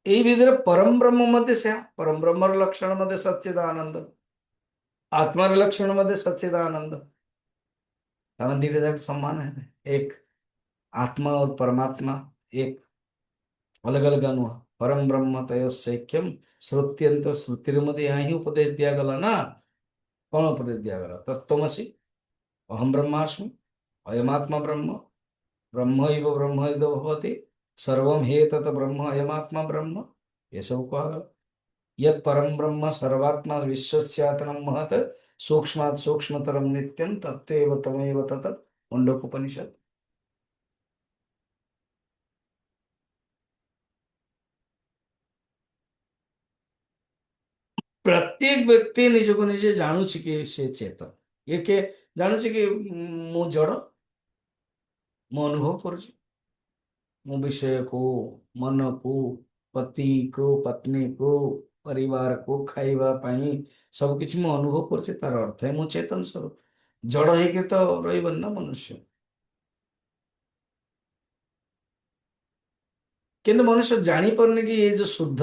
এই विधि परम ब्रह्म मध्य से परम ब्रह्म लक्षण मध्य सच्चिदानंद, आत्मा लक्षण मध्य सच्चिदानंद, तमें दीटे जाक समान है। एक आत्मा और परमात्मा एक अलग अलग अनु, परम ब्रह्म तयोसैक्यम श्रुत्यंत, श्रुतिर मध्य यहाँ ही उपदेश दिया गला ना। कौन उपदेश दिया गला? तत्वमसि, अहम ब्रह्मास्मि, अयमात्मा ब्रह्म, ब्रह्मैव ब्रह्मैव भवति, सर्वम हे तत् ब्रह्म अयमात्मा ब्रह्म, ये सब कहा गला। यत् परम ब्रह्म सर्वात्मा विश्वस्यातनं महत्, सूक्ष्मात् सूक्ष्मतरं नित्यं तत्त्वैव तमेव तत्, मुंडकोपनिषद। प्रत्येक व्यक्ति निजको निजे जानुछि कि से चेतन, ये के जानुछि कि मु जड़, मु अनुभव करुछि, मु विषय को, मन को, पति को, पत्नी को, परिवार को खाइबा पाई सब किछ मु अनुभव करुछि, तार अर्थ है मु चेतन स्वरूप। जड़ है कि तो रहिबन ना मनुष्य। किंतु मनुष्य जानी पारने कि ये जो शुद्ध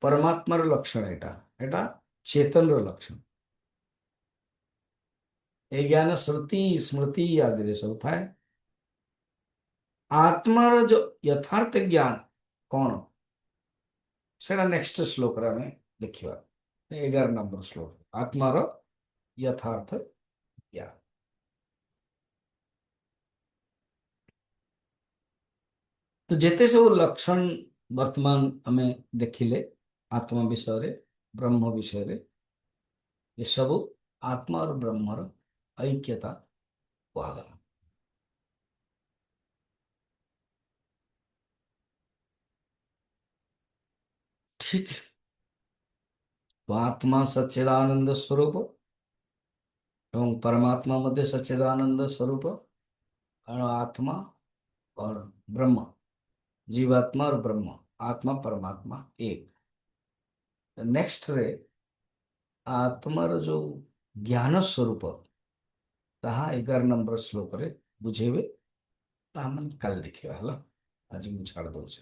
परमात्मार लक्षण एटा एटा चेतन रो लक्षण। ए ज्ञान श्रुति स्मृति आदि सब थाए। आत्मार जो यथार्थ ज्ञान कौन, सेटा नेक्स्ट श्लोक रे हमें देखिबा। 11 नंबर श्लोक, आत्मार यथार्थ ज्ञान। तो जेते सब लक्षण वर्तमान हमें देखिले आत्मा विषय रे, ब्रह्म विषय रे, ये सब आत्मा और ब्रह्मर ऐक्यता कहागला। ठीक है। तो आत्मा सच्चिदानंद स्वरूप एवं परमात्मा मध्य सच्चिदानंद स्वरूप, और आत्मा और ब्रह्म, जीवात्मा और ब्रह्म, आत्मा परमात्मा एक। नेक्स्ट रे आत्मार जो ज्ञान स्वरूप ताहा 11 नंबर श्लोक रे बुझेबे, ताहा मन काल देखिबा हला। आज मु छाड़ दउछ।